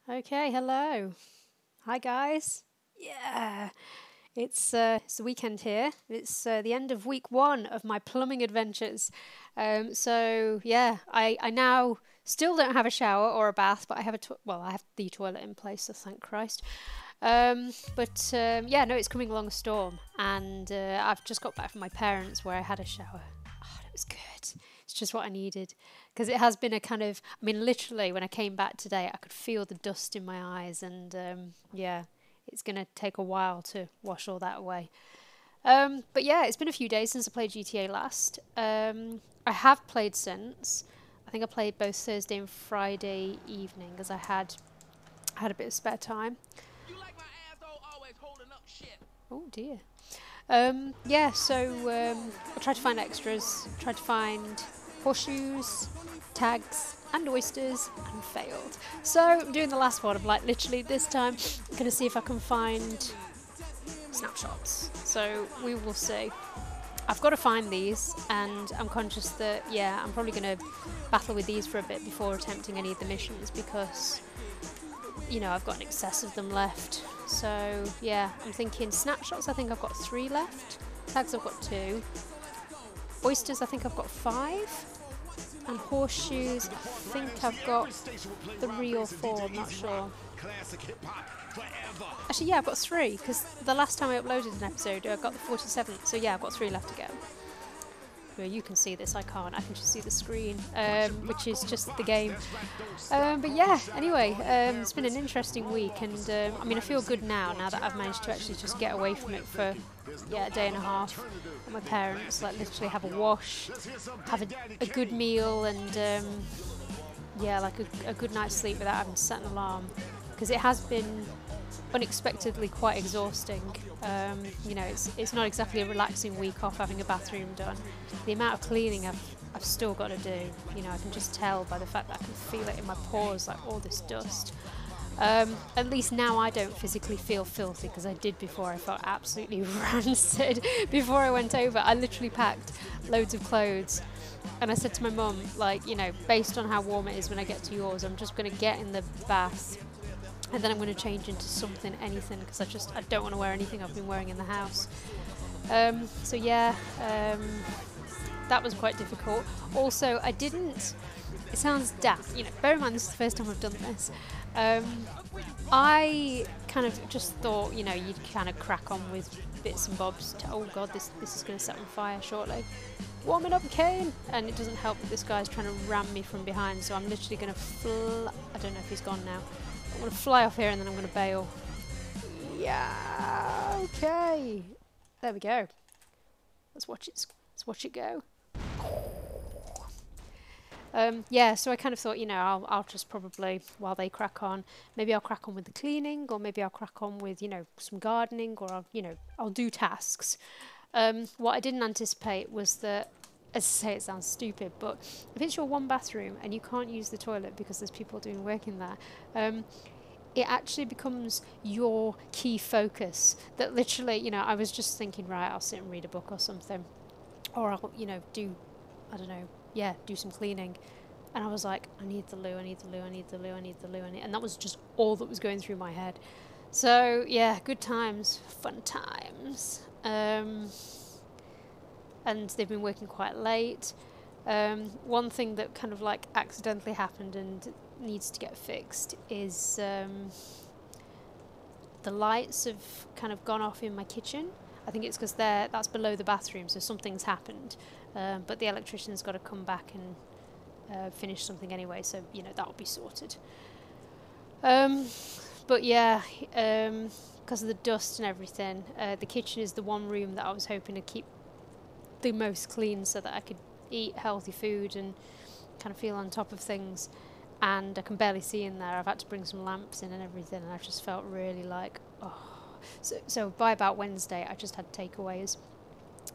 Okay, hello. Hi guys. Yeah, it's the weekend here. It's the end of week one of my plumbing adventures. So yeah, I now still don't have a shower or a bath, but I have I have the toilet in place, so thank Christ. But yeah, no, it's coming along a storm, and I've just got back from my parents where I had a shower. Oh, it was good. It's just what I needed because it has been a kind of. I mean, literally, when I came back today, I could feel the dust in my eyes, and yeah, it's gonna take a while to wash all that away. But yeah, it's been a few days since I played GTA last. I have played since. I think I played both Thursday and Friday evening as I had a bit of spare time. You like my asshole always holding up shit. Oh dear. Yeah, so I tried to find extras, tried to find horseshoes, tags, and oysters, and failed. So I'm doing the last one. I'm like, literally this time, I'm going to see if I can find snapshots. So we will see. I've got to find these, and I'm conscious that, yeah, I'm probably going to battle with these for a bit before attempting any of the missions because, you know, I've got an excess of them left. So yeah, I'm thinking snapshots. I think I've got 3 left. Tags I've got 2. Oysters I think I've got 5. And horseshoes I think I've got 3 or 4. I'm not sure. Actually, yeah, I've got 3 because the last time I uploaded an episode, I got the 47th. So yeah, I've got 3 left to go. Well, you can see this, I can't. I can just see the screen, which is just the game. But yeah, anyway, it's been an interesting week, and I mean, I feel good now that I've managed to actually just get away from it for a day and a half. And my parents, like, literally have a wash, have a good meal, and yeah, like a good night's sleep without having to set an alarm, because it has been unexpectedly quite exhausting. You know, it's not exactly a relaxing week off having a bathroom done. The amount of cleaning I've still got to do, you know, I can just tell by the fact that I can feel it in my pores, like all this dust. At least now I don't physically feel filthy, because I did before. I felt absolutely rancid before I went over. I literally packed loads of clothes, and I said to my mum, like, you know, based on how warm it is when I get to yours, I'm just going to get in the bath and then I'm going to change into something, anything, because I don't want to wear anything I've been wearing in the house. So yeah, that was quite difficult. Also, I didn't. It sounds daft, you know. Bear in mind, this is the first time I've done this. I kind of just thought, you know, you'd kind of crack on with bits and bobs. Oh God, this is going to set on fire shortly. Warming up, Kane, and it doesn't help that this guy's trying to ram me from behind. So I'm literally going to I don't know if he's gone now. I'm going to fly off here and then I'm going to bail. Yeah, okay. There we go. Let's watch it go. Yeah, so I kind of thought, you know, I'll just probably, while they crack on, maybe I'll crack on with the cleaning, or maybe I'll crack on with, you know, some gardening, or I'll do tasks. What I didn't anticipate was that, as I say, it sounds stupid, but if it's your one bathroom and you can't use the toilet because there's people doing work in there, it actually becomes your key focus. That literally, you know, I was just thinking, right, I'll sit and read a book or something, or I'll, you know, I don't know, yeah, do some cleaning. And I was like, I need the loo, I need the loo, I need the loo, I need the loo, and that was just all that was going through my head. So yeah, good times, fun times. And they've been working quite late. One thing that kind of like accidentally happened and needs to get fixed is the lights have kind of gone off in my kitchen. I think it's because that's below the bathroom, so something's happened. But the electrician's got to come back and finish something anyway, so you know that'll be sorted. But yeah, because of the dust and everything, the kitchen is the one room that I was hoping to keep the most clean so that I could eat healthy food and kind of feel on top of things. And I can barely see in there. I've had to bring some lamps in and everything, and I've just felt really like, oh. So by about Wednesday, I just had takeaways,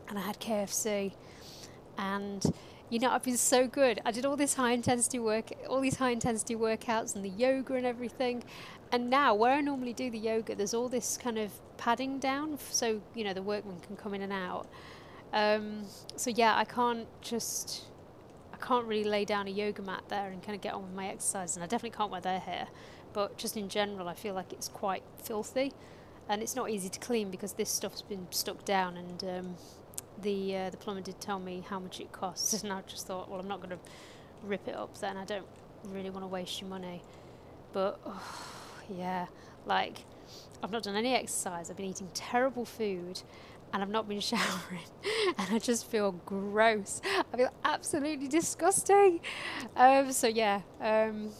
and I had KFC, and you know, I've been so good. I did all this high intensity work, all these high intensity workouts, and the yoga and everything. And now, where I normally do the yoga, there's all this kind of padding down, so you know the workman can come in and out. So yeah, I can't really lay down a yoga mat there and kind of get on with my exercise, and I definitely can't wear their hair but just in general I feel like it's quite filthy, and it's not easy to clean because this stuff's been stuck down, and the plumber did tell me how much it costs, and I just thought, well, I'm not going to rip it up then. I don't really want to waste your money. But yeah, like, I've not done any exercise, I've been eating terrible food, and I've not been showering, and I just feel gross. I feel absolutely disgusting. So yeah, I'm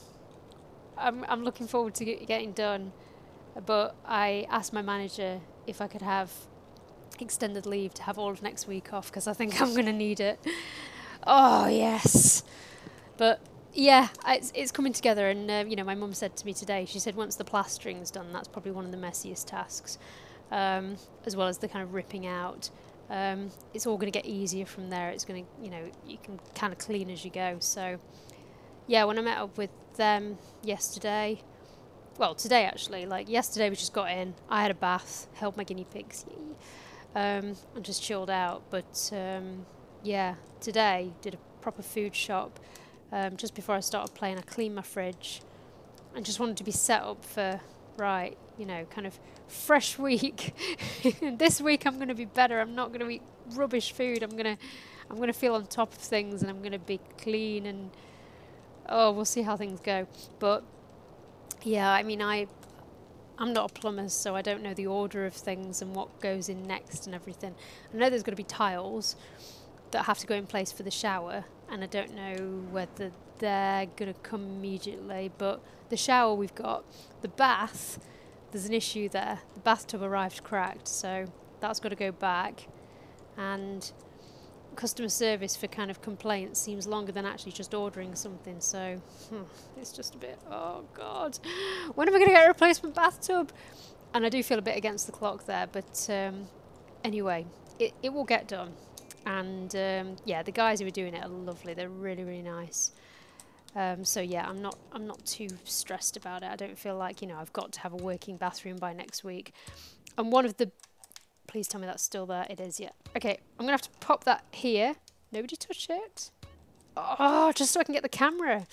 looking forward to getting done, but I asked my manager if I could have extended leave to have all of next week off, because I think I'm going to need it. Oh yes. But yeah, it's coming together, and you know, my mum said to me today, she said once the plastering's done, that's probably one of the messiest tasks, as well as the kind of ripping out. It's all going to get easier from there. It's going to, you know, you can kind of clean as you go. So yeah, when I met up with them yesterday, well, today actually, like yesterday we just got in, I had a bath, held my guinea pigs, and just chilled out. But yeah, today did a proper food shop. Just before I started playing, I cleaned my fridge and just wanted to be set up for, right, you know, kind of fresh week. This week I'm going to be better. I'm not going to eat rubbish food. I'm going to feel on top of things, and I'm going to be clean, and oh, we'll see how things go. But yeah, I mean, I'm not a plumber, so I don't know the order of things and what goes in next and everything. I know there's going to be tiles that have to go in place for the shower, and I don't know whether they're going to come immediately, but the shower we've got. The bath, there's an issue there. The bathtub arrived cracked, so that's got to go back, and customer service for kind of complaints seems longer than actually just ordering something, so it's just a bit, oh god, when am I going to get a replacement bathtub? And I do feel a bit against the clock there, but anyway, it will get done. And yeah, the guys who are doing it are lovely. They're really, really nice. So yeah, I'm not too stressed about it. I don't feel like, you know, I've got to have a working bathroom by next week. And one of the, please tell me that's still there. It is, yeah. Okay, I'm gonna have to pop that here. Nobody touch it. Oh, just so I can get the camera,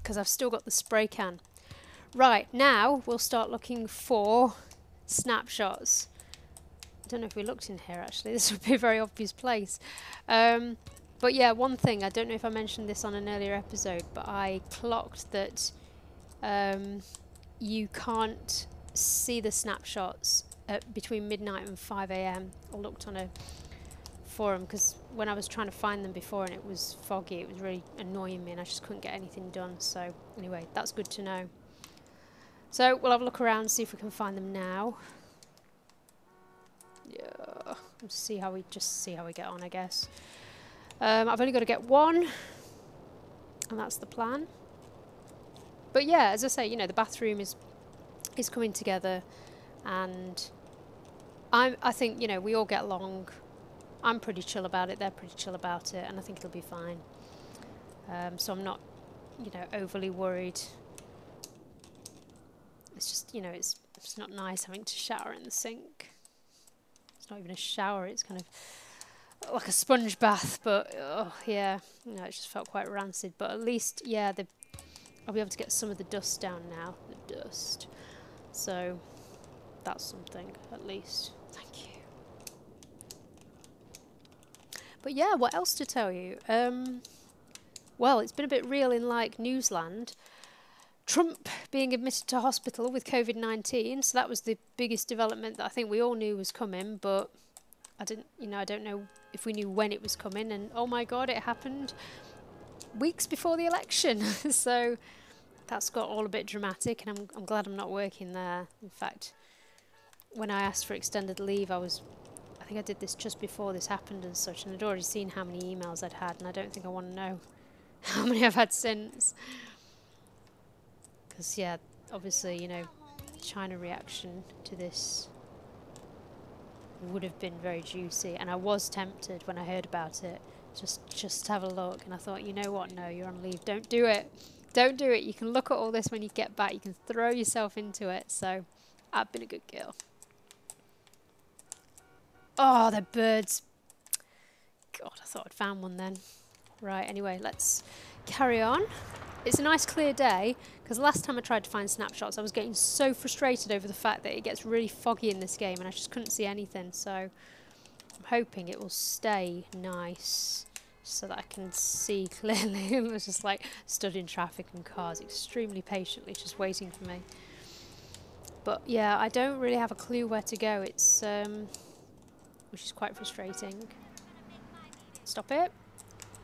because I've still got the spray can. Right, now we'll start looking for snapshots. I don't know if we looked in here actually. This would be a very obvious place. But yeah, one thing, I don't know if I mentioned this on an earlier episode, but I clocked that you can't see the snapshots between midnight and 5 AM. I looked on a forum, because when I was trying to find them before and it was foggy, it was really annoying me and I just couldn't get anything done. So anyway, that's good to know. So we'll have a look around and see if we can find them now. Yeah, see how we get on, I guess. I've only got to get one, and that's the plan. But yeah, as I say, you know, the bathroom is coming together, and I think, you know, we all get along. I'm pretty chill about it, they're pretty chill about it, and I think it'll be fine. So I'm not, you know, overly worried. It's just, you know, it's not nice having to shower in the sink. It's not even a shower, it's kind of like a sponge bath, but oh yeah, no, it just felt quite rancid. But at least, yeah, I'll be able to get some of the dust down now, the dust. So that's something, at least. Thank you. But yeah, what else to tell you? Well, it's been a bit real in like newsland. Trump being admitted to hospital with COVID-19, so that was the biggest development that I think we all knew was coming, but I don't know if we knew when it was coming, and oh my god, it happened weeks before the election. So that's got all a bit dramatic, and I'm glad I'm not working there. In fact, when I asked for extended leave, I think I did this just before this happened and such, and I'd already seen how many emails I'd had, and I don't think I want to know how many I've had since. Because, yeah, obviously, you know, China reaction to this would have been very juicy, and I was tempted when I heard about it, just have a look, and I thought, you know what, no, you're on leave, don't do it. Don't do it. You can look at all this when you get back, you can throw yourself into it. So I've been a good girl. Oh, they're birds. God, I thought I'd found one then. Right, anyway, let's carry on. It's a nice clear day, because last time I tried to find snapshots I was getting so frustrated over the fact that it gets really foggy in this game and I just couldn't see anything, so I'm hoping it will stay nice so that I can see clearly. It was just like stood in traffic and cars extremely patiently just waiting for me. But yeah, I don't really have a clue where to go. It's which is quite frustrating. Stop it.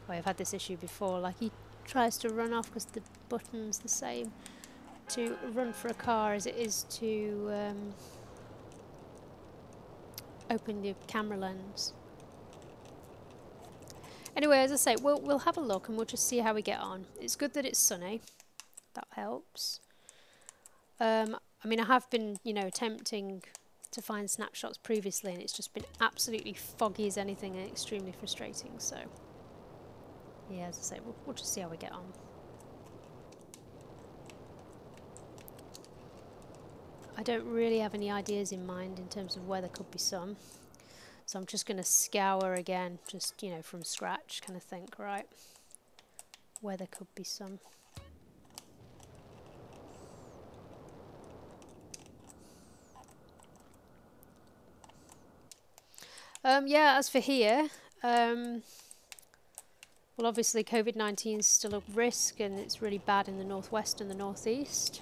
Oh, I've had this issue before, like he tries to run off because the button's the same to run for a car as it is to open the camera lens. Anyway, as I say, we'll have a look and we'll just see how we get on. It's good that it's sunny. That helps. I mean, I have been, you know, attempting to find snapshots previously and it's just been absolutely foggy as anything and extremely frustrating, so yeah, as I say, we'll just see how we get on. I don't really have any ideas in mind in terms of where there could be some, so I'm just going to scour again, just, you know, from scratch, kind of think, right, where there could be some. Yeah, as for here, well, obviously COVID-19 is still a risk and it's really bad in the northwest and the northeast.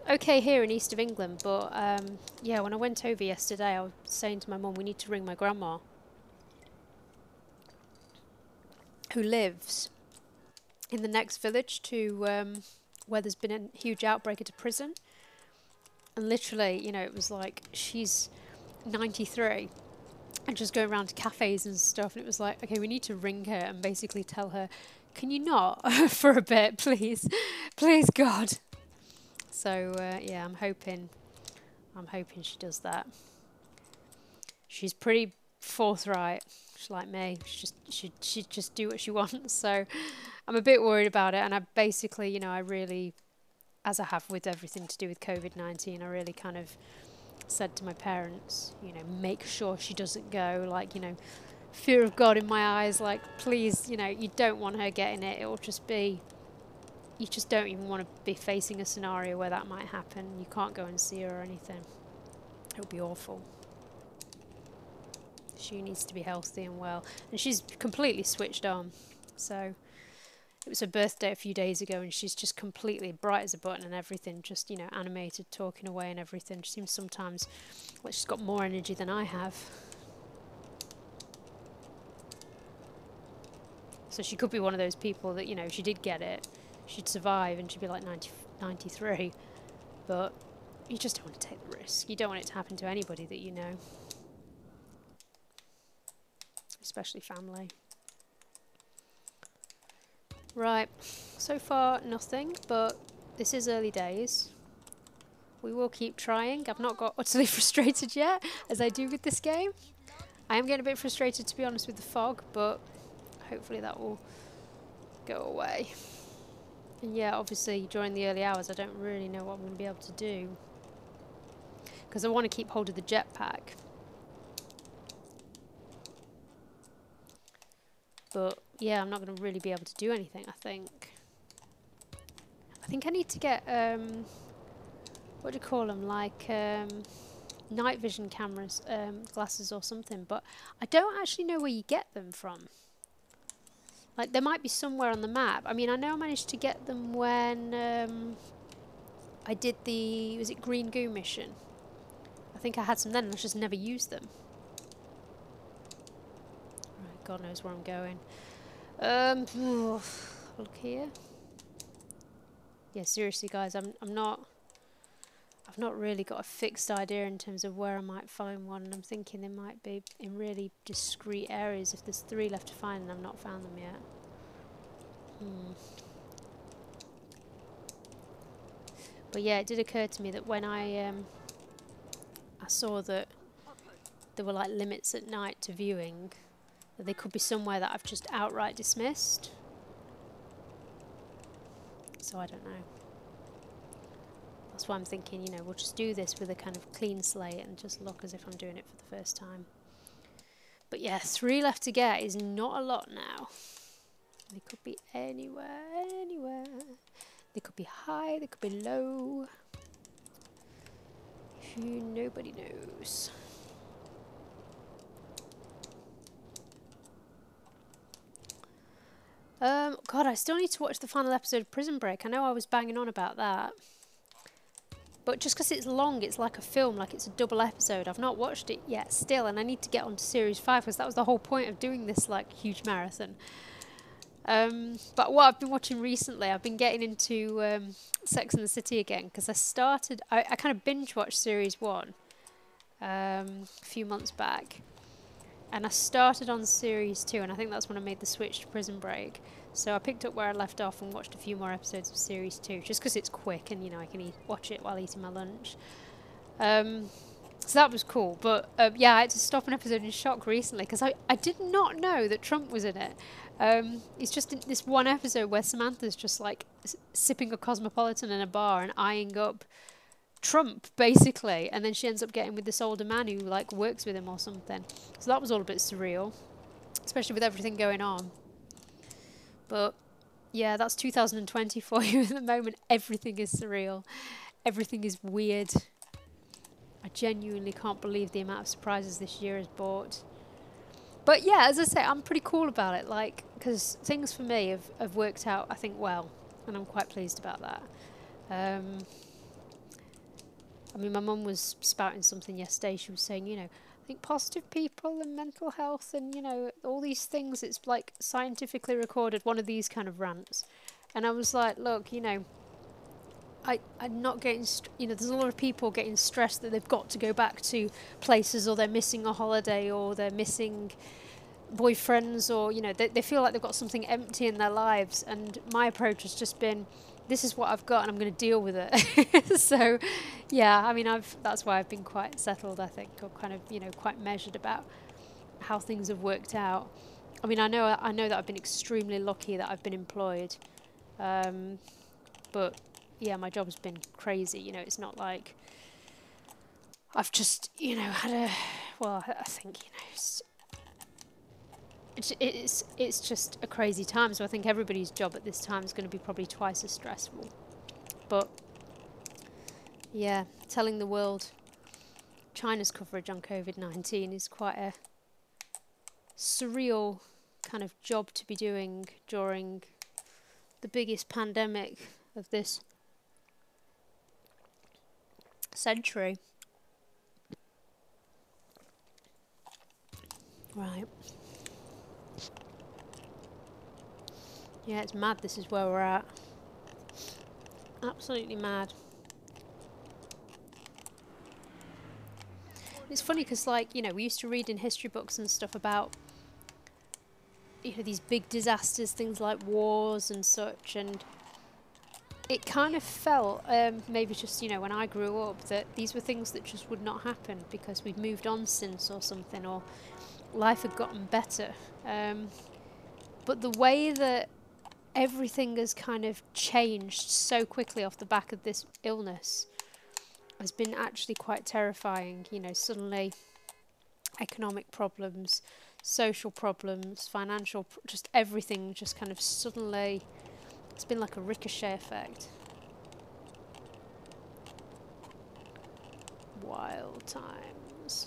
Okay here in east of England, but yeah, when I went over yesterday I was saying to my mum we need to ring my grandma, who lives in the next village to where there's been a huge outbreak at a prison. And literally, you know, it was like she's 93 and just going around to cafes and stuff, and it was like, okay, we need to ring her and basically tell her, can you not for a bit, please, please God. So yeah, I'm hoping she does that. She's pretty forthright. She's like me. She just do what she wants. So I'm a bit worried about it, and I basically, you know, I really, as I have with everything to do with COVID-19, I really kind of said to my parents, you know, make sure she doesn't go, like, you know, fear of God in my eyes, like, please, you know, you don't want her getting it. It will just be, you just don't even want to be facing a scenario where that might happen. You can't go and see her or anything. It would be awful. She needs to be healthy and well, and she's completely switched on. So it was her birthday a few days ago and she's just completely bright as a button and everything, just, you know, animated, talking away and everything. She seems sometimes like she's got more energy than I have. So she could be one of those people that, you know, if she did get it, she'd survive and she'd be like 93. But you just don't want to take the risk. You don't want it to happen to anybody that you know. Especially family. Right, so far nothing, but this is early days. We will keep trying. I've not got utterly frustrated yet, as I do with this game. I am getting a bit frustrated, to be honest, with the fog, but hopefully that will go away. And yeah, obviously during the early hours I don't really know what I'm going to be able to do, because I want to keep hold of the jetpack. But yeah, I'm not going to really be able to do anything, I think. I think I need to get, what do you call them, like night vision cameras, glasses or something, but I don't actually know where you get them from. Like, there might be somewhere on the map. I mean, I know I managed to get them when I did the, was it Green Goo mission? I think I had some then and I just never used them. Right, God knows where I'm going. Look here. Yeah, seriously, guys, I've not really got a fixed idea in terms of where I might find one. I'm thinking they might be in really discrete areas. If there's 3 left to find and I've not found them yet. But yeah, it did occur to me that when I saw that there were like limits at night to viewing, that they could be somewhere that I've just outright dismissed. So I don't know. That's why I'm thinking, you know, we'll just do this with a kind of clean slate and just look as if I'm doing it for the first time. But yeah, 3 left to get is not a lot now. They could be anywhere, anywhere. They could be high, they could be low. Nobody knows. God, I still need to watch the final episode of Prison Break. I know I was banging on about that. But just because it's long, it's like a film, like it's a double episode. I've not watched it yet still, and I need to get on to Series 5 because that was the whole point of doing this like huge marathon. But what I've been watching recently, I've been getting into Sex and the City again because I kind of binge watched Series 1 a few months back. And I started on Series 2, and I think that's when I made the switch to Prison Break. So I picked up where I left off and watched a few more episodes of Series 2, just because it's quick and, you know, I can watch it while eating my lunch. So that was cool. But, yeah, I had to stop an episode in shock recently, because I did not know that Trump was in it. It's just in this one episode where Samantha's just, like, sipping a Cosmopolitan in a bar and eyeing up Trump, basically, and then she ends up getting with this older man who like works with him or something. So that was all a bit surreal, especially with everything going on. But yeah, that's 2020 for you. At the moment, everything is surreal, everything is weird. I genuinely can't believe the amount of surprises this year has brought. But yeah, as I say, I'm pretty cool about it, like, because things for me have worked out, I think, well, and I'm quite pleased about that. I mean, my mum was spouting something yesterday. She was saying, you know, I think positive people and mental health and, you know, all these things, it's like scientifically recorded, one of these kind of rants. And I was like, look, you know, I'm not getting, you know, there's a lot of people getting stressed that they've got to go back to places, or they're missing a holiday, or they're missing boyfriends, or, you know, they feel like they've got something empty in their lives. And my approach has just been, this is what I've got and I'm going to deal with it. So yeah, I mean, that's why I've been quite settled, I think, or kind of, you know, quite measured about how things have worked out. I mean, I know that I've been extremely lucky that I've been employed, but yeah, my job's been crazy. You know, it's not like I've just, you know, I think, you know, it's just a crazy time. So I think everybody's job at this time is going to be probably twice as stressful. But yeah, telling the world China's coverage on COVID-19 is quite a surreal kind of job to be doing during the biggest pandemic of this century. Right. Yeah, it's mad this is where we're at. Absolutely mad. It's funny because, like, you know, we used to read in history books and stuff about, you know, these big disasters, things like wars and such, and it kind of felt, maybe just, you know, when I grew up, that these were things that just would not happen because we'd moved on since or something, or life had gotten better. But the way that everything has kind of changed so quickly off the back of this illness has been actually quite terrifying. You know, suddenly economic problems, social problems, financial, just everything just kind of suddenly, it's been like a ricochet effect. Wild times.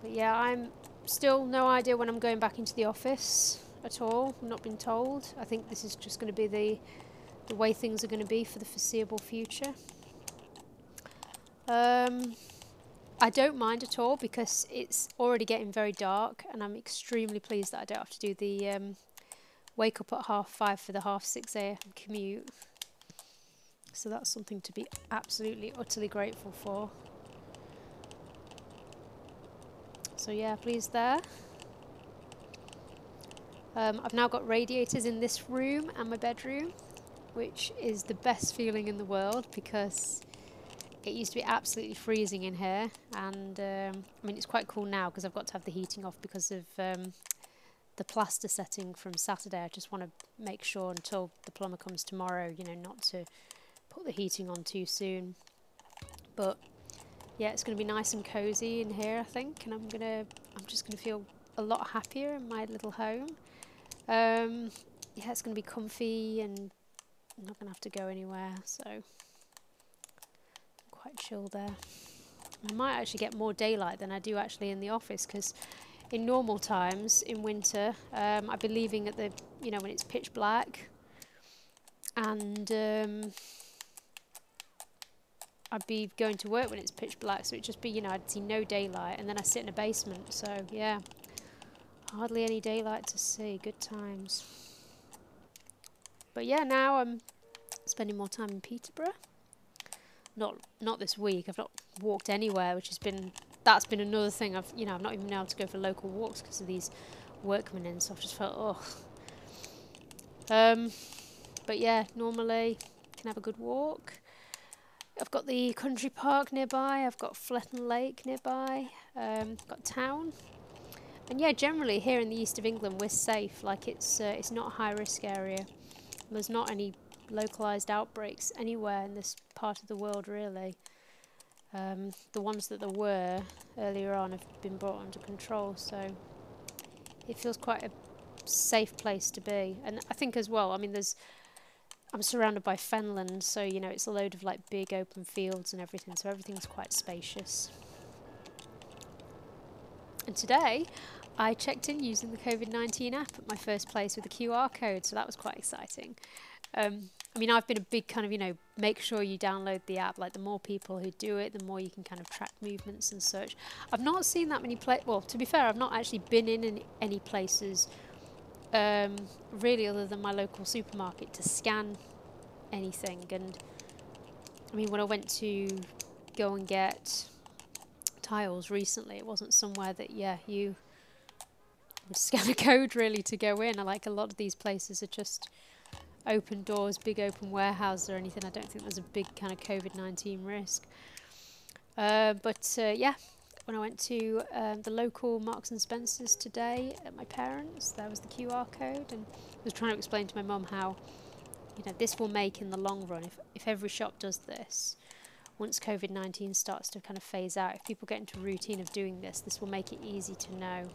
But yeah, I'm still no idea when I'm going back into the office at all. I've not been told. I think this is just going to be the way things are going to be for the foreseeable future. I don't mind at all because it's already getting very dark, and I'm extremely pleased that I don't have to do the wake up at 5:30 for the 6:30 a.m. commute. So that's something to be absolutely, utterly grateful for. So yeah, pleased there. I've now got radiators in this room and my bedroom, which is the best feeling in the world because it used to be absolutely freezing in here. And I mean, it's quite cool now because I've got to have the heating off because of the plaster setting from Saturday. I just want to make sure until the plumber comes tomorrow, you know, not to put the heating on too soon. But yeah, it's going to be nice and cozy in here, I think, and I'm just going to feel a lot happier in my little home. Yeah, it's going to be comfy and I'm not going to have to go anywhere, so quite chill there. I might actually get more daylight than I do actually in the office, because in normal times in winter, I'd be leaving at the, when it's pitch black, and I'd be going to work when it's pitch black, so it'd just be, I'd see no daylight, and then I sit in a basement, so yeah, hardly any daylight to see. Good times. But yeah, now I'm spending more time in Peterborough. Not this week. I've not walked anywhere, which has been, that's been another thing. I've not even been able to go for local walks because of these workmen in, so I've just felt, but yeah, normally can have a good walk. I've got the country park nearby, I've got Fletton Lake nearby, got town. And yeah, generally here in the east of England we're safe, like it's not a high risk area. There's not any localised outbreaks anywhere in this part of the world really. The ones that there were earlier on have been brought under control, so it feels quite a safe place to be. And I think as well, I mean, I'm surrounded by fenland, so it's a load of like big open fields and everything, so everything's quite spacious. And today I checked in using the COVID-19 app at my first place with a QR code, so that was quite exciting. I mean, I've been a big kind of, make sure you download the app. Like, the more people who do it, the more you can kind of track movements and such. I've not seen that many well, to be fair, I've not actually been in any places really other than my local supermarket to scan anything. And I mean, when I went to go and get tiles recently, it wasn't somewhere that you would scan a code really to go in. I like, a lot of these places are just open doors, big open warehouses or anything. I don't think there's a big kind of COVID-19 risk. But yeah, when I went to the local Marks and Spencer's today at my parents', there was the QR code, and I was trying to explain to my mum how this will make in the long run, if every shop does this, once COVID-19 starts to kind of phase out, if people get into a routine of doing this will make it easy to know.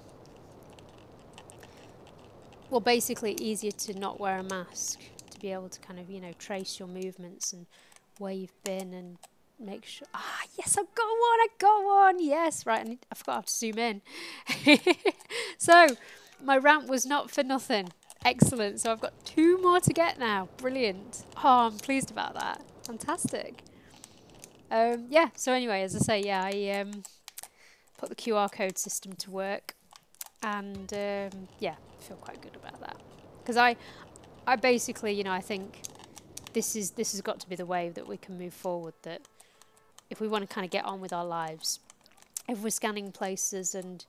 Well, basically easier to not wear a mask, to be able to kind of, trace your movements and where you've been and make sure. Ah, yes, I got one, yes, right, I forgot how to zoom in. So, my rant was not for nothing. Excellent, so I've got 2 more to get now. Brilliant. Oh, I'm pleased about that. Fantastic. Yeah, so anyway, as I say, yeah, I put the QR code system to work, and yeah, feel quite good about that, because I basically, I think this has got to be the way that we can move forward, that if we want to kind of get on with our lives, if we're scanning places and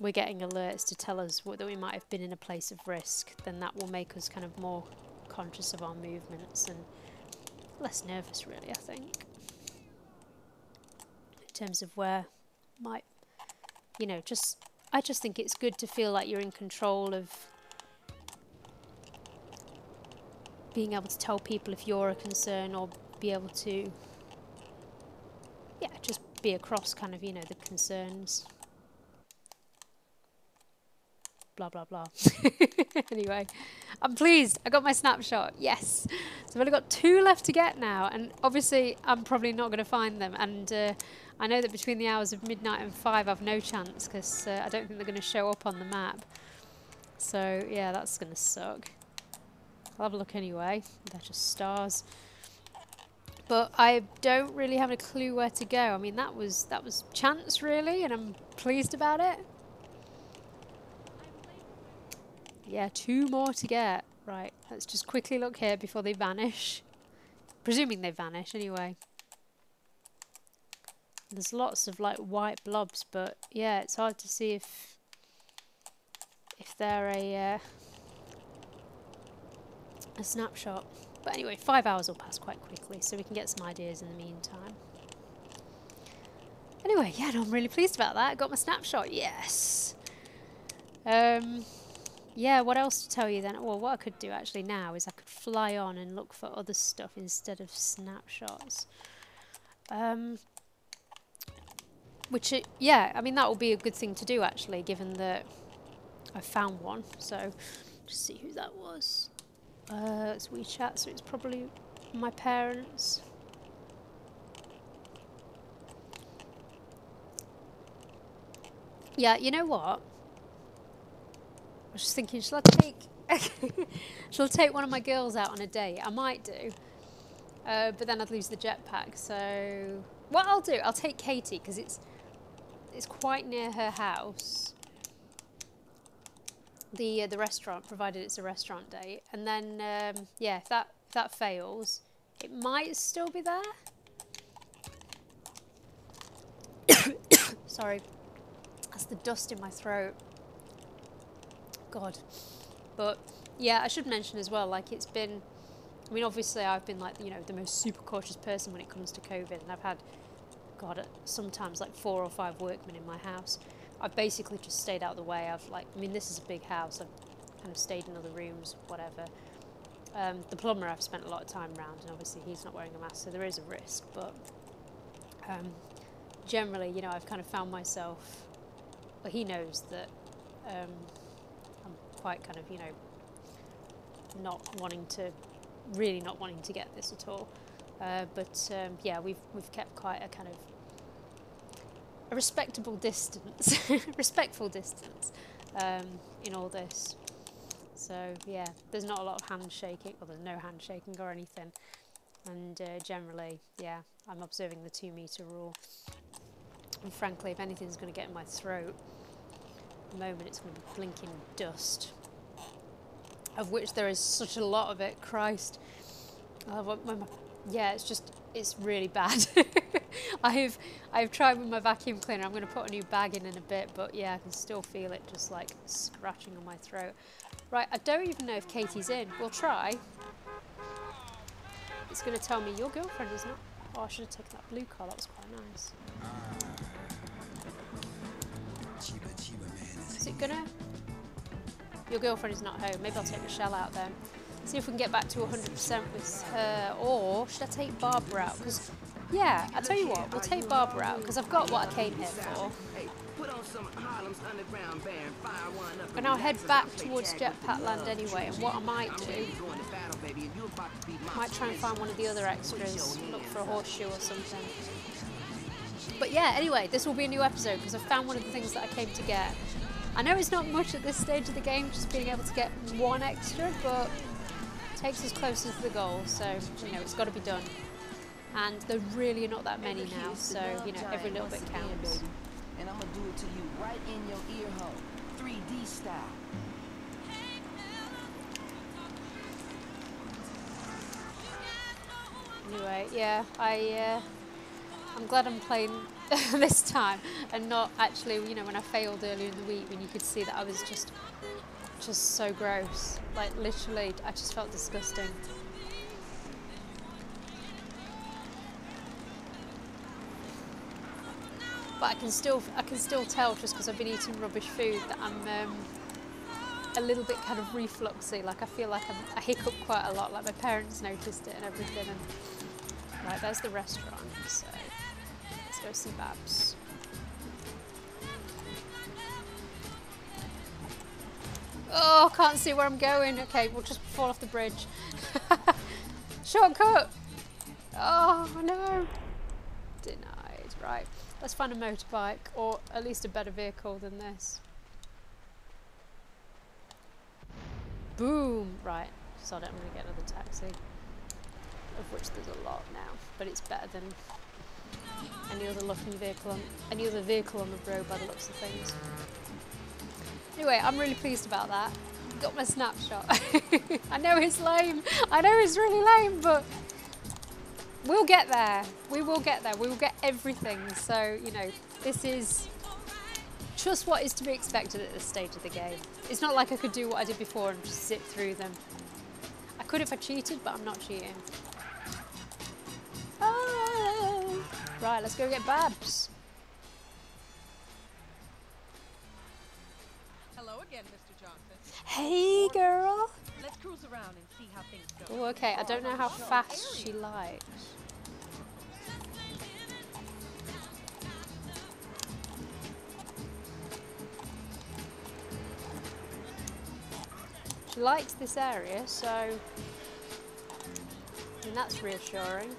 we're getting alerts to tell us that we might have been in a place of risk, then that will make us kind of more conscious of our movements and less nervous really, I think, in terms of where might, I just think it's good to feel like you're in control of being able to tell people if you're a concern, or be able to, yeah, just be across kind of, the concerns. Blah, blah, blah. Anyway, I'm pleased. I got my snapshot. Yes. So I've only got 2 left to get now. And obviously, I'm probably not going to find them. And I know that between the hours of midnight and 5, I've no chance, because I don't think they're going to show up on the map. So, yeah, that's going to suck. I'll have a look anyway. They're just stars. But I don't really have a clue where to go. I mean, that was chance, really, and I'm pleased about it. Yeah, 2 more to get. Right, let's just quickly look here before they vanish. Presuming they vanish, anyway. There's lots of, like, white blobs, but, yeah, it's hard to see if they're a snapshot. But anyway, 5 hours will pass quite quickly, so we can get some ideas in the meantime. Anyway, yeah, no, I'm really pleased about that. I got my snapshot, yes! Yeah, what else to tell you then? Well, what I could do actually now is I could fly on and look for other stuff instead of snapshots. Yeah, I mean, that will be a good thing to do actually, given that I found one. So Just see who that was. It's WeChat, so it's probably my parents. Yeah, you know what? I was just thinking, shall I take one of my girls out on a date? I might do. But then I'd lose the jetpack, so what I'll do, I'll take Katie, because it's quite near her house. The restaurant, provided it's a restaurant date. And then, yeah, if that fails, it might still be there. Sorry. That's the dust in my throat. God. But, yeah, I should mention as well, like, it's been... I mean, obviously, I've been, like, you know, the most super cautious person when it comes to COVID. And I've had, God, sometimes, like, 4 or 5 workmen in my house. I've basically just stayed out of the way. I mean, this is a big house. I've kind of stayed in other rooms, whatever. The plumber I've spent a lot of time around, and obviously he's not wearing a mask, so there is a risk. But generally, you know, I've kind of found myself... Well, he knows that I'm quite kind of, you know, really not wanting to get this at all. But yeah, we've kept quite a kind of a respectable distance, respectful distance in all this. So yeah, there's not a lot of handshaking, or there's no handshaking or anything. And generally, yeah, I'm observing the 2-meter rule. And frankly, if anything's going to get in my throat, at the moment it's going to be blinking dust, of which there is such a lot of it. Christ. Yeah, it's really bad. I've tried with my vacuum cleaner. I'm going to put a new bag in a bit, but yeah, I can still feel it just like scratching on my throat. Right, I don't even know if Katie's in. We'll try. It's going to tell me your girlfriend is not. Oh, I should have taken that blue car. That was quite nice. Is it gonna? Your girlfriend is not home. Maybe I'll take Michelle out then. See if we can get back to 100% with her. Or should I take Barbara out? Because, yeah, I'll tell you what, we'll take Barbara out because I've got what I came here for. And I'll head back towards Jetpack Land anyway. And what I might do, might try and find one of the other extras, look for a horseshoe or something. But yeah, anyway, this will be a new episode because I've found one of the things that I came to get. I know it's not much at this stage of the game, just being able to get one extra, but it takes us closer to the goal, so, you know, it's got to be done. And there really are not that many now, so, you know, every little bit counts. And I'm gonna do it to you right in your ear hole, 3D style. Anyway, yeah, I'm glad I'm playing this time and not actually, you know, when I failed earlier in the week when you could see that I was just so gross. Like, literally, I just felt disgusting. But I can still tell, just because I've been eating rubbish food, that I'm a little bit kind of refluxy. Like, I feel like I hiccup quite a lot. Like, my parents noticed it and everything. And right, there's the restaurant. So let's go see Babs. Oh, can't see where I'm going. Okay, we'll just fall off the bridge. Shortcut. Oh no. Denied. Right. Let's find a motorbike, or at least a better vehicle than this. Boom! Right, sod it, I'm going to get another taxi. Of which there's a lot now, but it's better than any other vehicle on the road by the looks of things. Anyway, I'm really pleased about that. Got my snapshot. I know it's lame. I know it's really lame, but we'll get there. We will get there. We will get everything. So, you know, this is just what is to be expected at this stage of the game. It's not like I could do what I did before and just zip through them. I could if I cheated, but I'm not cheating. Oh. Right, let's go get Babs. Hello again, Mr. Johnson. Hey, girl. Let's cruise around and see how things go. Oh, okay. I don't know how fast she likes. He likes this area, so I mean, that's reassuring.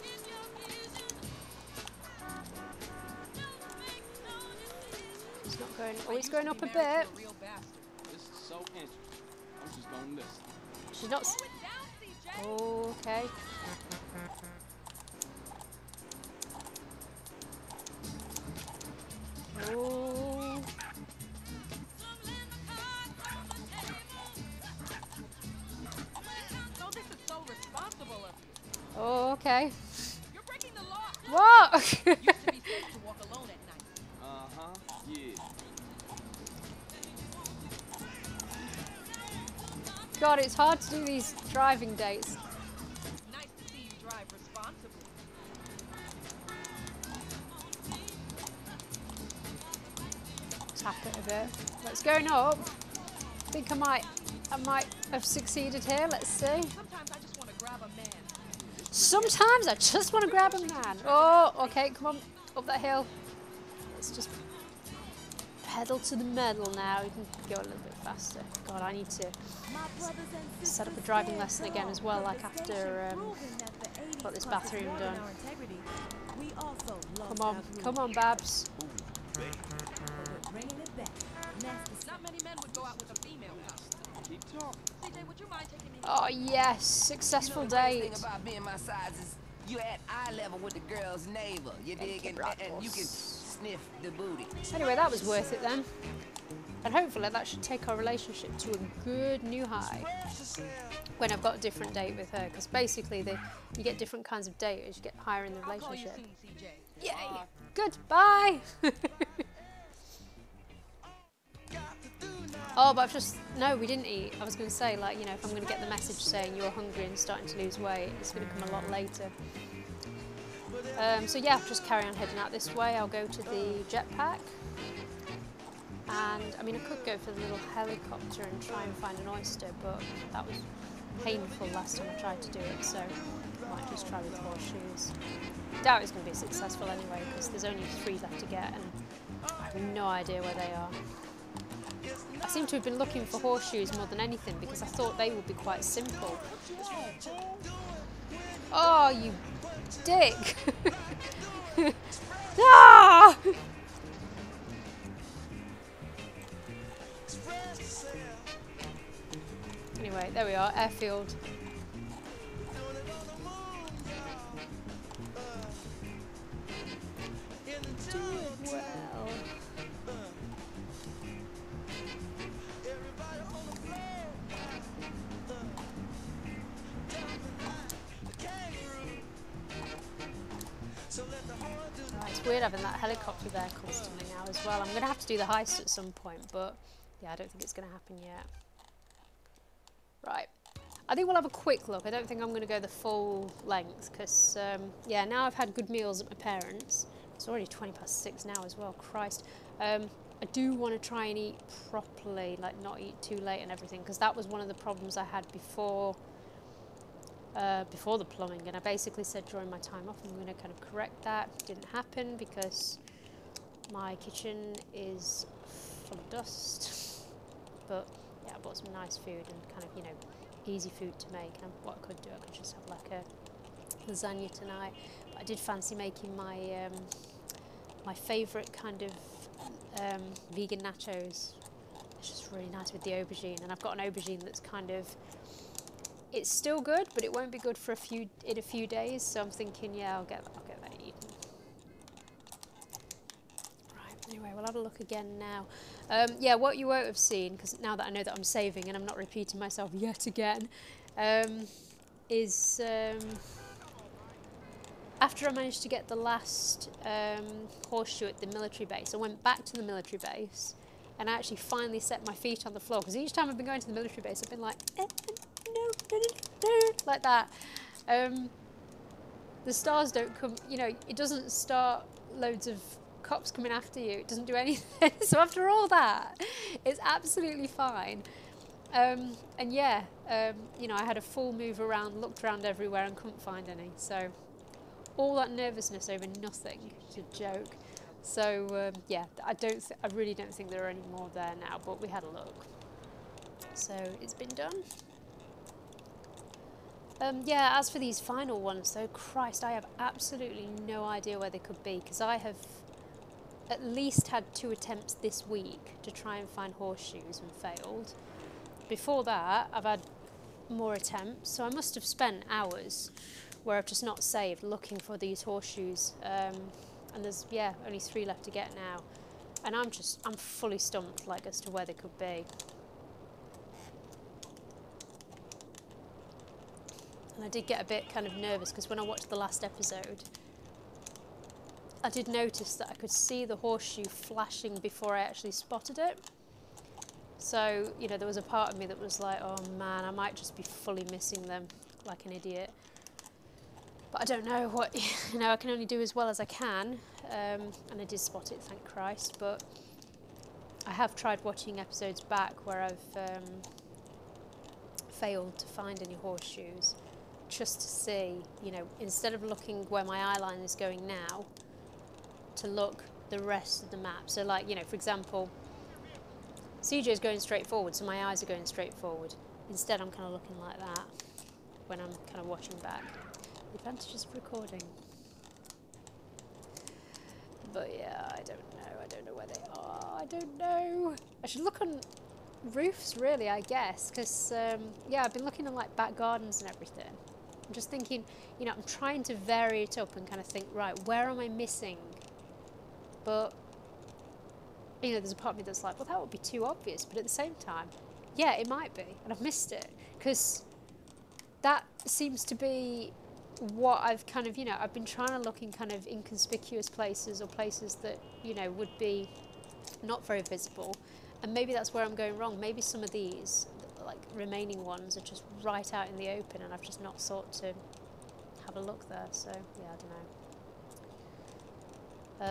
He's not going. Oh, he's going up a bit. This is so interesting. I'm just gonna listen. She's not. Oh, okay. Oh. So this is so responsible of you. Oh, okay. You're breaking the law. What? Used to be safe to walk alone at night. Uh-huh. Yeah. God, it's hard to do these driving dates. Nice to see you drive responsibly. Tap it a bit. It's going up. I think I might have succeeded here. Let's see. Sometimes I just want to grab a man. Sometimes I just want to grab a man. Oh, okay, come on, up that hill. Let's just pedal to the metal now. We can go a little bit faster. God, I need to set up a driving lesson again as well, like after got this bathroom done. Come on, Babs. Not many men would go out with a female customer. Keep talking. CJ, would you mind taking me? Oh yes, successful You know, the great date. thing about being my size is you're at eye level with the girl's neighbor. You dig? And you can sniff the booty. Anyway, that was worth it then. And hopefully that should take our relationship to a good new high when I've got a different date with her. Because basically you get different kinds of date as you get higher in the I'll call you relationship. soon, CJ. Yay! Goodbye! Oh, but I've just... No, we didn't eat. I was going to say, like, you know, if I'm going to get the message saying you're hungry and starting to lose weight, it's going to come a lot later. So yeah, I'll just carry on heading out this way. I'll go to the jetpack. And, I mean, I could go for the little helicopter and try and find an oyster, but that was painful last time I tried to do it, so I might just try with horseshoes. Doubt it's going to be successful anyway, because there's only 3 left to get, and I have no idea where they are. I seem to have been looking for horseshoes more than anything, because I thought they would be quite simple. Oh, you dick! Ah! Anyway, there we are, airfield. Doing well. It's weird having that helicopter there constantly now as well. I'm going to have to do the heist at some point, but yeah, I don't think it's going to happen yet. Right, I think we'll have a quick look. I don't think I'm going to go the full length because, yeah, now I've had good meals at my parents'. It's already 6:20 now as well, Christ. I do want to try and eat properly, like not eat too late and everything, because that was one of the problems I had before the plumbing, and I basically said during my time off I'm going to kind of correct that. It didn't happen because my kitchen is full of dust, but yeah, I bought some nice food and kind of, you know, easy food to make. And what I could do, I could just have like a lasagna tonight. But I did fancy making my my favourite kind of vegan nachos. It's just really nice with the aubergine, and I've got an aubergine that's kind of, it's still good, but it won't be good for a few days. So I'm thinking, yeah, I'll get that eaten. Right. Anyway, we'll have a look again now. Yeah, what you won't have seen, because now that I know that I'm saving and I'm not repeating myself yet again, is after I managed to get the last horseshoe at the military base, I went back to the military base and I actually finally set my feet on the floor, because each time I've been going to the military base I've been like, no, like that. The stars don't come, you know, it doesn't start loads of cops coming after you, it doesn't do anything. So after all that, it's absolutely fine. And yeah, you know, I had a full move around, looked around everywhere and couldn't find any. So all that nervousness over nothing is a joke. So yeah, I really don't think there are any more there now, but we had a look. So it's been done. Yeah, as for these final ones though, Christ, I have absolutely no idea where they could be, because I have at least had 2 attempts this week to try and find horseshoes and failed. Before that, I've had more attempts, so I must have spent hours where I've just not saved looking for these horseshoes. And there's, yeah, only 3 left to get now. And I'm fully stumped, like, as to where they could be. And I did get a bit kind of nervous, because when I watched the last episode, I did notice that I could see the horseshoe flashing before I actually spotted it. So, you know, there was a part of me that was like, oh man, I might just be fully missing them like an idiot. But I don't know what, you know, I can only do as well as I can. And I did spot it, thank Christ. But I have tried watching episodes back where I've failed to find any horseshoes, just to see, you know, instead of looking where my eye line is going now, to look the rest of the map. So like, you know, for example, CJ is going straight forward, so my eyes are going straight forward. Instead, I'm kind of looking like that when I'm kind of watching back. The advantages of recording. But yeah, I don't know where they are, I don't know. I should look on roofs really, I guess, because yeah, I've been looking in like back gardens and everything. I'm just thinking, you know, I'm trying to vary it up and kind of think, right, where am I missing? But, you know, there's a part of me that's like, well, that would be too obvious, but at the same time, yeah, it might be, and I've missed it, because that seems to be what I've kind of, you know, I've been trying to look in kind of inconspicuous places, or places that, you know, would be not very visible, and maybe that's where I'm going wrong. Maybe some of these, like, remaining ones are just right out in the open, and I've just not thought to have a look there, so, yeah, I don't know.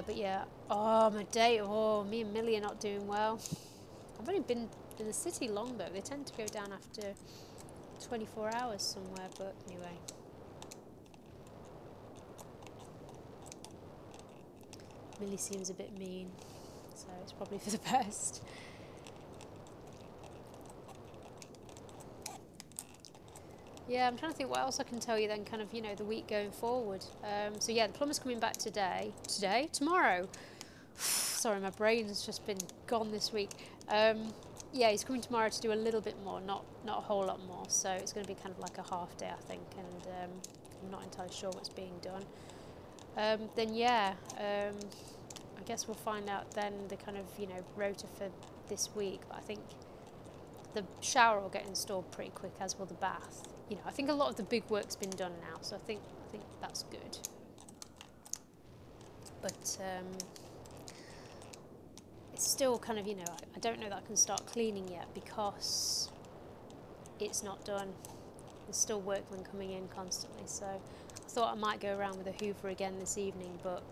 But yeah, oh, my day, oh, me and Millie are not doing well. I've only been in the city long though. They tend to go down after 24 hours somewhere, but anyway. Millie seems a bit mean, so it's probably for the best. Yeah, I'm trying to think what else I can tell you then, kind of, you know, the week going forward. So yeah, the plumber's coming back today. Today? Tomorrow? Sorry, my brain's just been gone this week. Yeah, he's coming tomorrow to do a little bit more, not a whole lot more. So it's going to be kind of like a half day, I think, and I'm not entirely sure what's being done. Then yeah, I guess we'll find out then the kind of, you know, rota for this week. But I think the shower will get installed pretty quick, as will the bath. You know, I think a lot of the big work's been done now, so I think that's good. But it's still kind of, you know, I don't know that I can start cleaning yet because it's not done. There's still workmen coming in constantly, so I thought I might go around with a hoover again this evening, but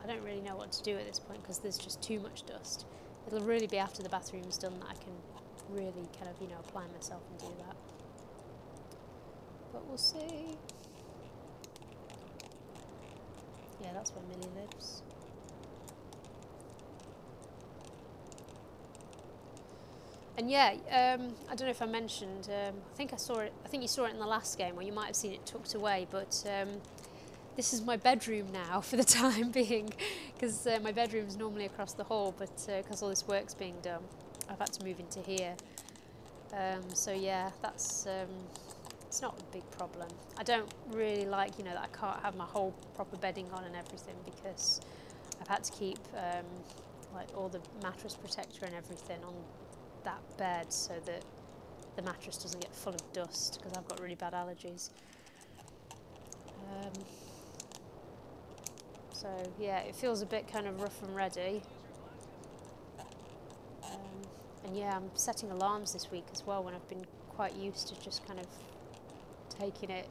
I don't really know what to do at this point because there's just too much dust. It'll really be after the bathroom's done that I can really kind of, you know, apply myself and do that. But we'll see. Yeah, that's where Millie lives. And yeah, I don't know if I mentioned, I think I saw it, I think you saw it in the last game, or you might have seen it tucked away, but this is my bedroom now for the time being, because my bedroom's normally across the hall, but because all this work's being done, I've had to move into here. So yeah, that's, it's not a big problem. I don't really like, you know, that I can't have my whole proper bedding on and everything, because I've had to keep like all the mattress protector and everything on that bed so that the mattress doesn't get full of dust, because I've got really bad allergies. So yeah, it feels a bit kind of rough and ready. And yeah, I'm setting alarms this week as well, when I've been quite used to just kind of taking it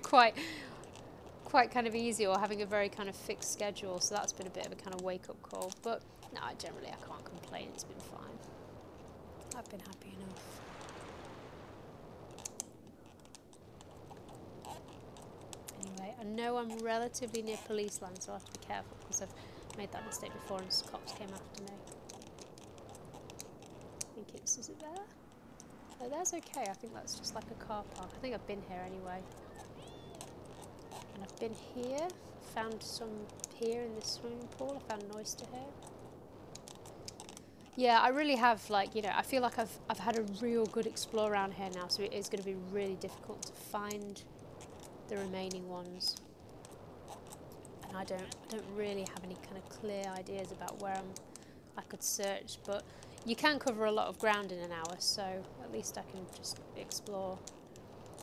quite kind of easy, or having a very kind of fixed schedule, so that's been a bit of a kind of wake-up call. But no, generally I can't complain, it's been fine. I've been happy enough. Anyway, I know I'm relatively near police land, so I have to be careful, because I've made that mistake before and cops came after me. I think it's, is it there? Oh, there's okay. I think that's just like a car park. I think I've been here anyway. And I've been here. Found some here in this swimming pool. I found an oyster here. Yeah, I really have, like, you know, I feel like I've had a real good explore around here now, so it is going to be really difficult to find the remaining ones. And I don't really have any kind of clear ideas about where I could search, but you can cover a lot of ground in an hour, so at least I can just explore.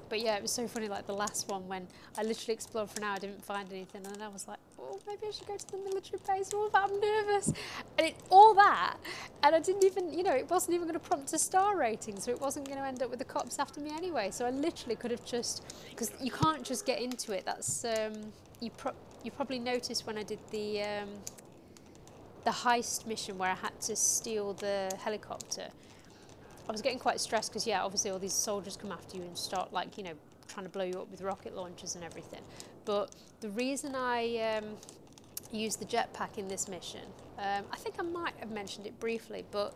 But yeah, it was so funny, like the last one when I literally explored for an hour, didn't find anything, and then I was like, oh, maybe I should go to the military base, all that, I'm nervous. And all that, and I didn't even, you know, it wasn't even going to prompt a star rating, so it wasn't going to end up with the cops after me anyway. So I literally could have just, because you can't just get into it, that's, you probably noticed when I did the heist mission where I had to steal the helicopter. I was getting quite stressed because, yeah, obviously all these soldiers come after you and start, like, you know, trying to blow you up with rocket launchers and everything. But the reason I used the jetpack in this mission, I think I might have mentioned it briefly, but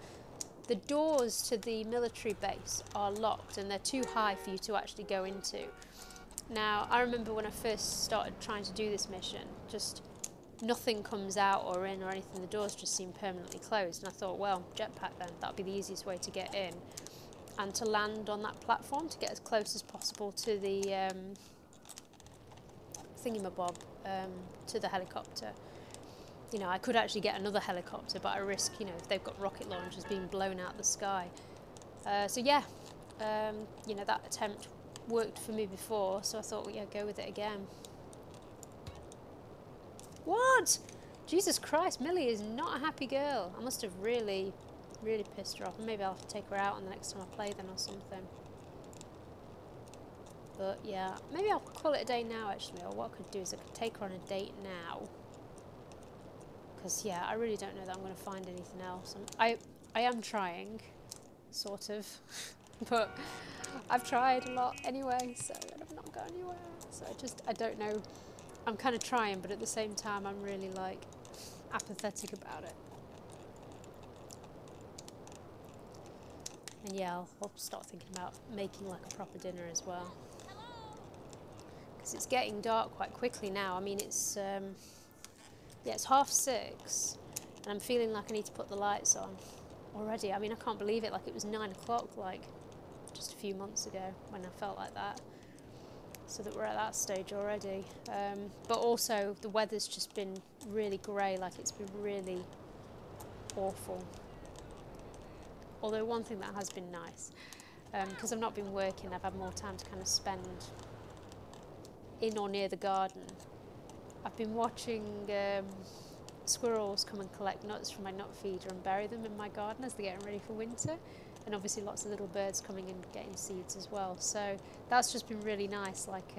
the doors to the military base are locked and they're too high for you to actually go into. Now, I remember when I first started trying to do this mission, just nothing comes out or in or anything, the doors just seem permanently closed, and I thought, well, jetpack then, that'll be the easiest way to get in and to land on that platform to get as close as possible to the thingamabob, to the helicopter. You know, I could actually get another helicopter, but I risk, you know, if they've got rocket launchers being blown out the sky. So yeah, you know, that attempt worked for me before, so I thought, well, yeah, go with it again. What? Jesus Christ, Millie is not a happy girl. I must have really, really pissed her off. Maybe I'll have to take her out on the next time I play then or something. But yeah, maybe I'll call it a day now actually, or what I could do is I could take her on a date now. Because yeah, I really don't know that I'm going to find anything else. I am trying, sort of, but I've tried a lot anyway, so I've not got anywhere. So I don't know. I'm kind of trying, but at the same time, I'm really, like, apathetic about it. And yeah, I'll start thinking about making, like, a proper dinner as well. Because it's getting dark quite quickly now. I mean, it's, yeah, it's 6:30, and I'm feeling like I need to put the lights on already. I mean, I can't believe it. Like, it was 9 o'clock, like, just a few months ago when I felt like that. So that we're at that stage already. But also the weather's just been really grey, like it's been really awful. Although one thing that has been nice, because I've not been working, I've had more time to kind of spend in or near the garden. I've been watching squirrels come and collect nuts from my nut feeder and bury them in my garden as they're getting ready for winter. And obviously lots of little birds coming and getting seeds as well. So that's just been really nice. Like,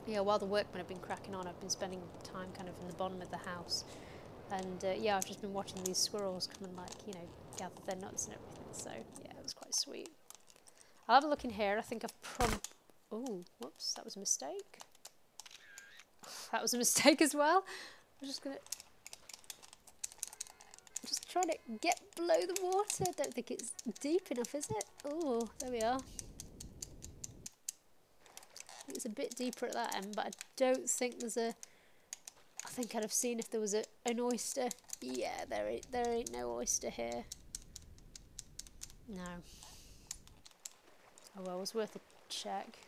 yeah, while the workmen have been cracking on, I've been spending time kind of in the bottom of the house. And yeah, I've just been watching these squirrels come and, like, you know, gather their nuts and everything. So yeah, it was quite sweet. I'll have a look in here. I think I've oh, whoops, that was a mistake. That was a mistake as well. I'm just trying to get below the water. I don't think it's deep enough, is it? Oh, there we are. It's a bit deeper at that end, but I don't think there's a... I think I'd have seen if there was an oyster. Yeah, there ain't no oyster here. No. Oh well, it was worth a check.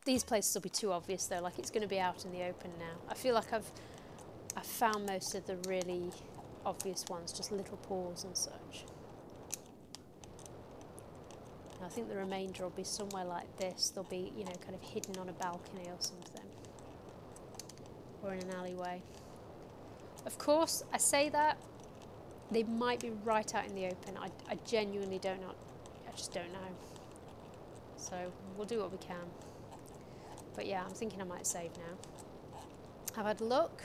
These places will be too obvious though, like it's going to be out in the open now. I feel like I've found most of the really obvious ones, just little pools and such. I think the remainder will be somewhere like this. They'll be, you know, kind of hidden on a balcony or something. Or in an alleyway. Of course, I say that, they might be right out in the open. I genuinely don't know. I just don't know. So, we'll do what we can. But yeah, I'm thinking I might save now. I've had a look.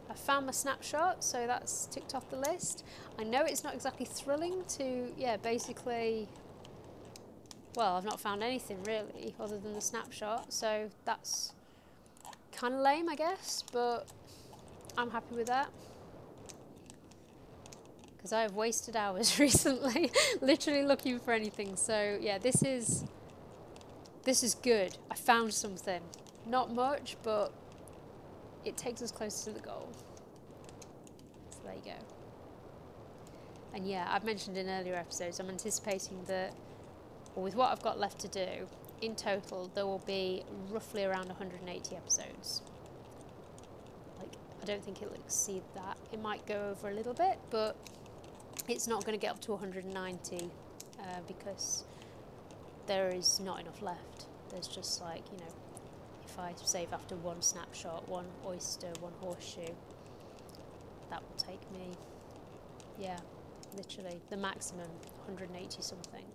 I found my snapshot, so that's ticked off the list. I know it's not exactly thrilling to, yeah, basically... Well, I've not found anything really other than the snapshot, so that's kind of lame, I guess, but I'm happy with that. because I have wasted hours recently literally looking for anything. So yeah, this is good. I found something. Not much, but it takes us closer to the goal. So there you go. And yeah, I've mentioned in earlier episodes, I'm anticipating that, or with what I've got left to do, in total there will be roughly around 180 episodes. Like, I don't think it'll exceed that. It might go over a little bit, but it's not going to get up to 190 because there is not enough left. There's just like, you know, if I save after one snapshot, one oyster, one horseshoe, that will take me, yeah, literally the maximum 180 something.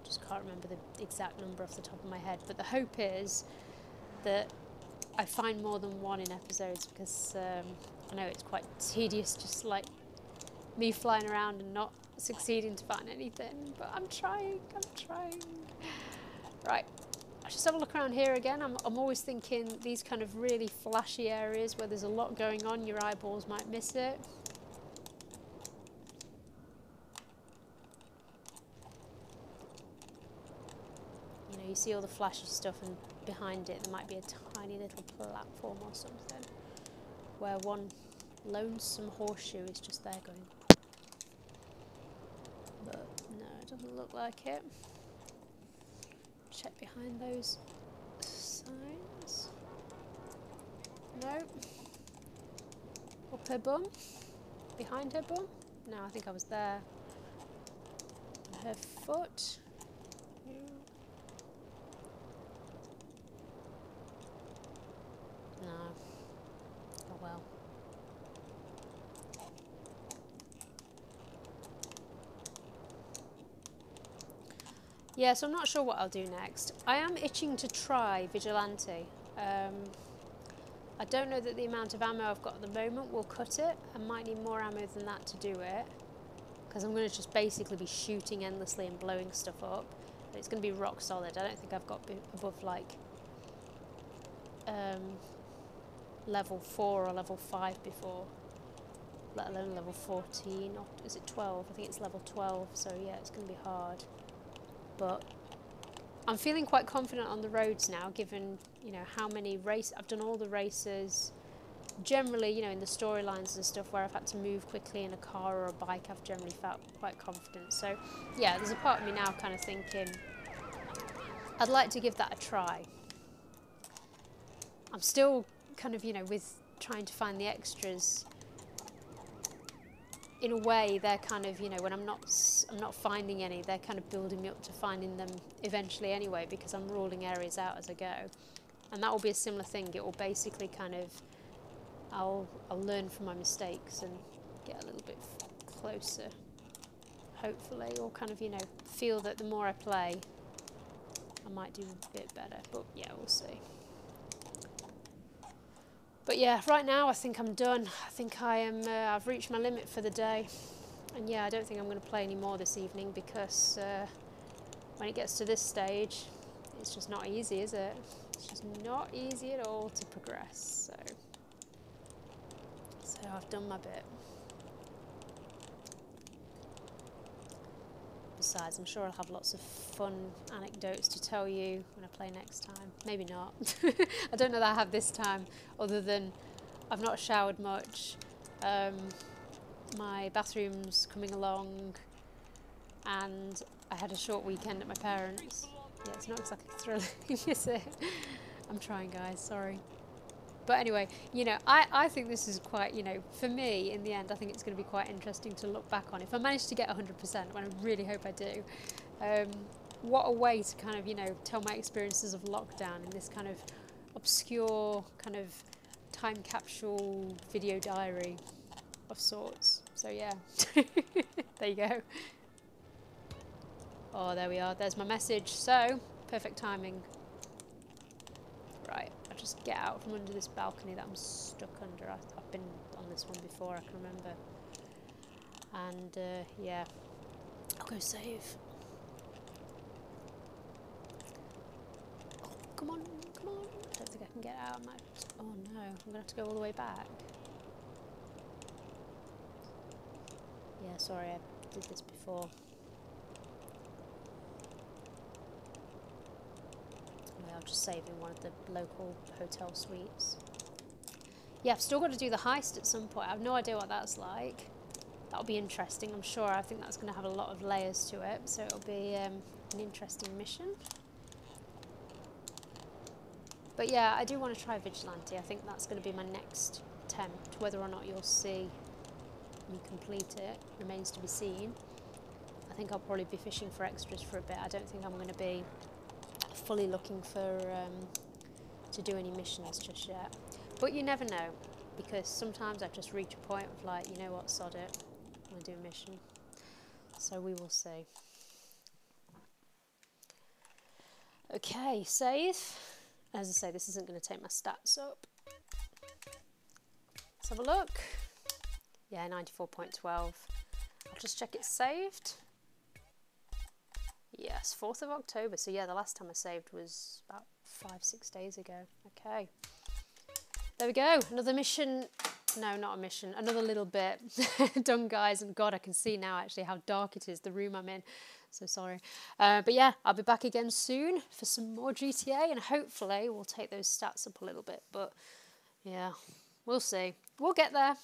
Just can't remember the exact number off the top of my head, but the hope is that I find more than one in episodes, because I know it's quite tedious just like me flying around and not succeeding to find anything, but I'm trying. Right, I just have a look around here again. I'm always thinking these kind of really flashy areas where there's a lot going on, your eyeballs might miss it. You know, you see all the flashy stuff, and behind it there might be a tiny little platform or something where one lonesome horseshoe is just there going. But no, it doesn't look like it. Check behind those signs. No. Up her bum. Behind her bum. No, I think I was there. Her foot. No. Oh well. Yeah, so I'm not sure what I'll do next. I am itching to try Vigilante. I don't know that the amount of ammo I've got at the moment will cut it. I might need more ammo than that to do it, because I'm going to just basically be shooting endlessly and blowing stuff up. But it's going to be rock solid. I don't think I've got above like level 4 or level 5 before, let alone level 14, or is it 12? I think it's level 12, so yeah, it's going to be hard. But I'm feeling quite confident on the roads now, given, you know, how many I've done all the races. Generally, you know, in the storylines and stuff where I've had to move quickly in a car or a bike, I've generally felt quite confident. So yeah, there's a part of me now kind of thinking I'd like to give that a try. I'm still kind of, you know, with trying to find the extras, in a way they're kind of, you know, when I'm not finding any, they're kind of building me up to finding them eventually anyway, because I'm ruling areas out as I go. And that will be a similar thing. It will basically kind of, I'll learn from my mistakes and get a little bit closer, hopefully, or kind of, you know, feel that the more I play, I might do a bit better. But yeah, we'll see. But yeah, right now I think I'm done. I think I've reached my limit for the day. And yeah, I don't think I'm going to play any more this evening, because when it gets to this stage, it's just not easy, is it? It's just not easy at all to progress. So I've done my bit. Besides, I'm sure I'll have lots of fun anecdotes to tell you when I play next time. Maybe not. I don't know that I have this time, other than I've not showered much. My bathroom's coming along, and I had a short weekend at my parents'. Yeah, it's not exactly thrilling, is it? I'm trying, guys, sorry. But anyway, you know, I think this is quite, you know, for me, in the end, I think it's going to be quite interesting to look back on. If I manage to get 100%, and I really hope I do, what a way to kind of, you know, tell my experiences of lockdown in this kind of obscure, kind of time capsule video diary of sorts. So yeah, there you go. Oh, there we are. There's my message. So, perfect timing. Right, I'll just get out from under this balcony that I'm stuck under. I've been on this one before, I can remember. And yeah, I'll go save. Oh, come on, come on. I don't think I can get out. Oh no, I'm going to have to go all the way back. Yeah, sorry, I did this before. Anyway, I'll just save in one of the local hotel suites. Yeah, I've still got to do the heist at some point. I have no idea what that's like. That'll be interesting, I'm sure. I think that's going to have a lot of layers to it, so it'll be an interesting mission. But yeah, I do want to try Vigilante. I think that's going to be my next attempt. Whether or not you'll see me complete it remains to be seen. I think I'll probably be fishing for extras for a bit. I don't think I'm going to be fully looking for to do any missions just yet. But you never know, because sometimes I just reach a point of like, you know what, sod it, I'm going to do a mission. So we will see. Okay, save. As I say, this isn't going to take my stats up. Let's have a look. Yeah, 94.12. I'll just check it's saved. Yes, 4th of October. So yeah, the last time I saved was about 5-6 days ago. Okay. There we go. Another mission. No, not a mission. Another little bit done, guys. And God, I can see now actually how dark it is, the room I'm in. So sorry. But yeah, I'll be back again soon for some more GTA, and hopefully we'll take those stats up a little bit. But yeah, we'll see. We'll get there.